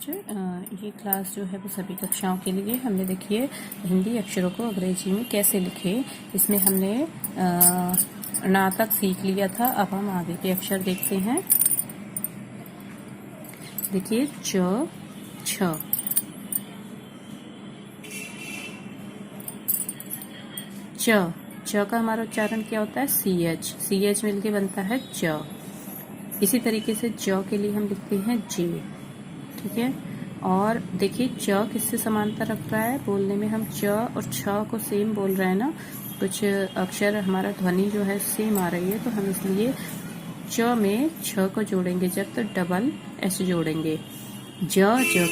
ये क्लास जो है वो सभी कक्षाओं के लिए हमने देखिए हिंदी अक्षरों को अंग्रेजी में कैसे लिखे, इसमें हमने ना तक सीख लिया था। अब हम आगे के अक्षर देखते हैं। देखिए च, छ, च का हमारा उच्चारण क्या होता है? सी एच मिलके बनता है च। इसी तरीके से ज के लिए हम लिखते हैं जे, ठीक है। और देखिए च किससे समानता रख रहा है बोलने में? हम च और छ को सेम बोल रहे हैं ना, कुछ अक्षर हमारा ध्वनि जो है सेम आ रही है, तो हम इसलिए च में छ को जोड़ेंगे जब तो डबल एस जोड़ेंगे। ज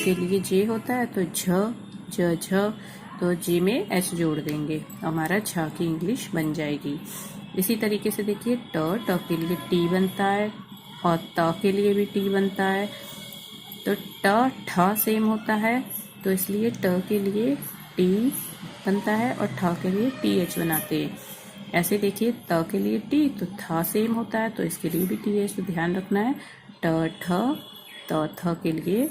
के लिए जे होता है तो झ तो जे में एच जोड़ देंगे, हमारा छ की इंग्लिश बन जाएगी। इसी तरीके से देखिए ट के लिए टी बनता है और त के लिए भी टी बनता है। तो ट ठ सेम होता है, तो इसलिए ट के लिए टी बनता है और ठ के लिए टी एच बनाते हैं। ऐसे देखिए त के लिए टी तो थ सेम होता है, तो इसके लिए भी टी एच, तो ध्यान रखना है। ट ठ त थ के लिए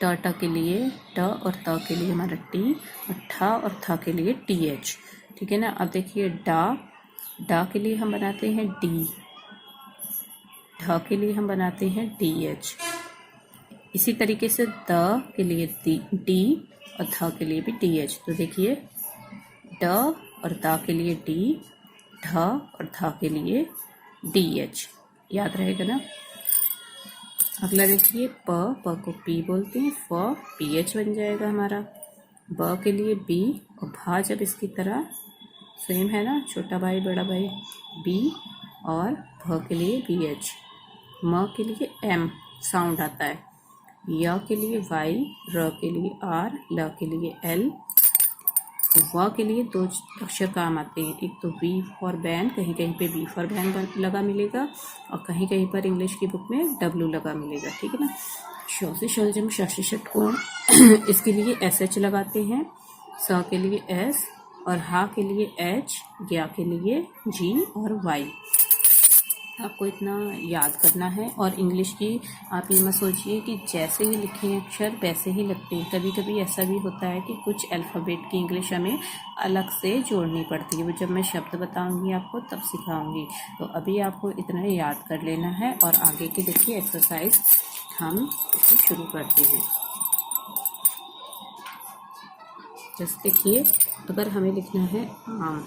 ट के लिए ट और त के लिए हमारा टी और ठ और थ के लिए टी एच, ठीक है ना। अब देखिए डा के लिए हम बनाते हैं डी, ढ के लिए हम बनाते हैं डी एच। इसी तरीके से द के लिए डी और थ के लिए भी डी एच। तो देखिए ड और द के लिए डी, ढ और थ के लिए डी एच, याद रहेगा ना। अगला देखिए प को पी बोलते हैं, फ पी एच बन जाएगा हमारा। ब के लिए बी और भा जब इसकी तरह सेम है ना, छोटा भाई बड़ा भाई, बी और भ के लिए बी एच। म के लिए एम साउंड आता है, य के लिए वाई, र के लिए आर, ल के लिए एल। व के लिए दो अक्षर काम आते हैं, एक तो वी फॉर वैन, कहीं कहीं पे वी फॉर वैन लगा मिलेगा और कहीं कहीं पर इंग्लिश की बुक में डब्ल्यू लगा मिलेगा, ठीक है ना। श से शलजम श से षटकोण इसके लिए एस एच लगाते हैं, स के लिए एस और हा के लिए एच, ज्ञा के लिए जी और वाई। आपको इतना याद करना है। और इंग्लिश की आप ये मत सोचिए कि जैसे ही लिखे अक्षर वैसे ही लगते हैं, कभी कभी ऐसा भी होता है कि कुछ अल्फ़ाबेट की इंग्लिश हमें अलग से जोड़नी पड़ती है, वो जब मैं शब्द बताऊंगी आपको तब सिखाऊंगी। तो अभी आपको इतना याद कर लेना है और आगे की देखिए एक्सरसाइज हम शुरू करते हैं। जैसे देखिए अगर हमें लिखना है आम,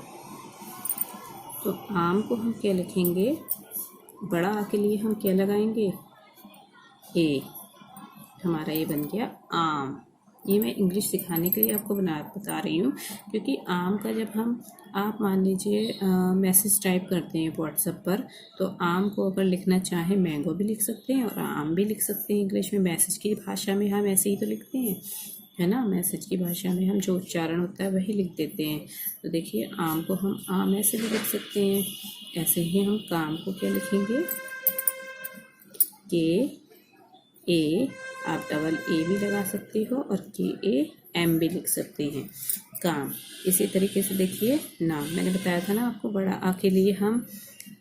तो आम को हम क्या लिखेंगे? बड़ा आ के लिए हम क्या लगाएंगे? ए, हमारा ये बन गया आम। ये मैं इंग्लिश सिखाने के लिए आपको बता रही हूँ, क्योंकि आम का जब हम आप मान लीजिए मैसेज टाइप करते हैं व्हाट्सएप पर, तो आम को अगर लिखना चाहे मैंगो भी लिख सकते हैं और आम भी लिख सकते हैं इंग्लिश में। मैसेज की भाषा में हम ऐसे ही तो लिखते हैं, है ना। मैसेज की भाषा में हम जो उच्चारण होता है वही लिख देते हैं। तो देखिए आम को हम आम ऐसे भी लिख सकते हैं। ऐसे ही हम काम को क्या लिखेंगे? के ए, आप डबल ए भी लगा सकते हो और के ए एम भी लिख सकते हैं, काम। इसी तरीके से देखिए नाम, मैंने बताया था ना आपको, बड़ा आ के लिए हम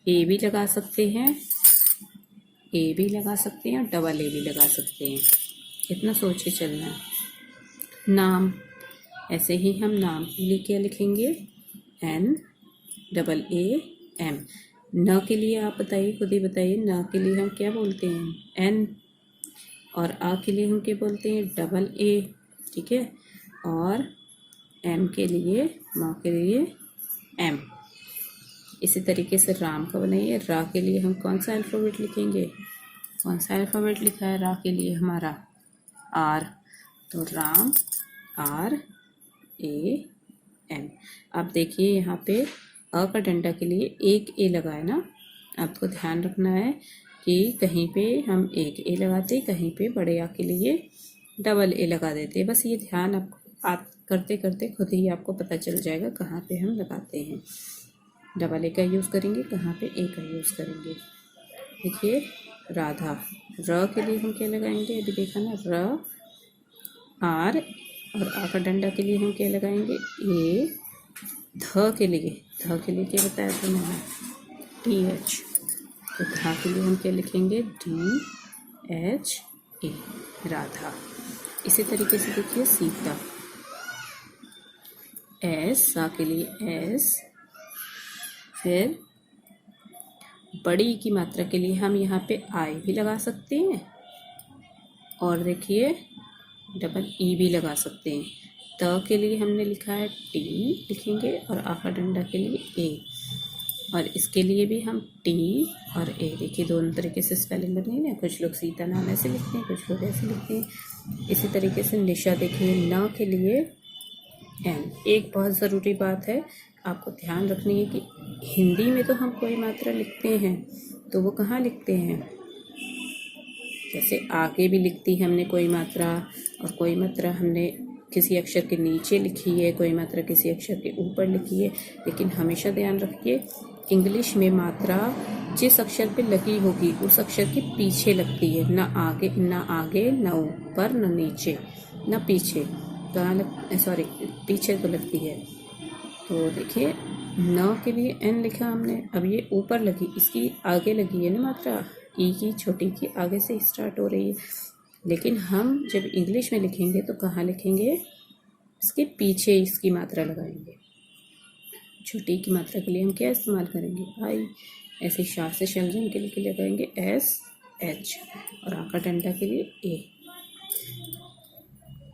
ए भी लगा सकते हैं, ए भी लगा सकते हैं और डबल ए भी लगा सकते हैं। इतना सोच के चलना है। नाम, ऐसे ही हम नाम के लिए क्या लिखेंगे? N double A M. न के लिए आप बताइए, खुद ही बताइए, न के लिए हम क्या बोलते हैं? एन। और आ के लिए हम क्या बोलते हैं? डबल ए, ठीक है। और एम के लिए, माँ के लिए एम। इसी तरीके से राम का बनाइए। रा के लिए हम कौन सा अल्फ़ाबेट लिखेंगे? कौन सा अल्फ़ाबेट लिखा है रा के लिए? हमारा आर, तो राम आर ए एम। अब देखिए यहाँ पे अ का डंडा के लिए एक ए लगा है ना, आपको ध्यान रखना है कि कहीं पे हम एक ए लगाते, कहीं पे बड़े आ के लिए डबल ए लगा देते। बस ये ध्यान आप करते करते खुद ही आपको पता चल जाएगा कहाँ पे हम लगाते हैं। डबल ए का यूज़ करेंगे, कहाँ पे ए का यूज़ करेंगे। देखिए राधा, र के लिए हम क्या लगाएंगे? अभी देखा ना, र आर, और आ का डंडा के लिए हम क्या लगाएंगे? ए। ध के लिए क्या बताया था मैंने? T H. तो धा के लिए हम क्या लिखेंगे? D H A, Radha. इसी तरीके से देखिए सीता, एस, सा के लिए एस, फिर बड़ी की मात्रा के लिए हम यहाँ पे आई भी लगा सकते हैं और देखिए डबल ई भी लगा सकते हैं। त के लिए हमने लिखा है टी लिखेंगे और आखा डंडा के लिए ए, और इसके लिए भी हम टी और ए। देखिए दोनों तरीके से स्पेलिंग बनी है ना, कुछ लोग सीता नाम ऐसे लिखते हैं, कुछ लोग ऐसे लिखते हैं। इसी तरीके से निशा देखिए, न के लिए एन। एक बहुत ज़रूरी बात है आपको ध्यान रखनी है कि हिंदी में तो हम कोई मात्रा लिखते हैं तो वो कहाँ लिखते हैं, जैसे आगे भी लिखती है हमने कोई मात्रा, और कोई मात्रा हमने किसी अक्षर के नीचे लिखी है, कोई मात्रा किसी अक्षर के ऊपर लिखी है। लेकिन हमेशा ध्यान रखिए इंग्लिश में मात्रा जिस अक्षर पे लगी होगी उस अक्षर के पीछे लगती है, ना आगे ना ऊपर ना नीचे ना पीछे। सॉरी, पीछे तो लगती है। तो देखिए न के लिए एन लिखा हमने, अब ये ऊपर लगी, इसकी आगे लगी है ना मात्रा, ई की छोटी की आगे से स्टार्ट हो रही है। लेकिन हम जब इंग्लिश में लिखेंगे तो कहाँ लिखेंगे, इसके पीछे इसकी मात्रा लगाएंगे। छोटी की मात्रा के लिए हम क्या इस्तेमाल करेंगे, आई। ऐसे शाह से शलजम के लिए लगाएंगे एस एच, और आका डंडा के लिए ए।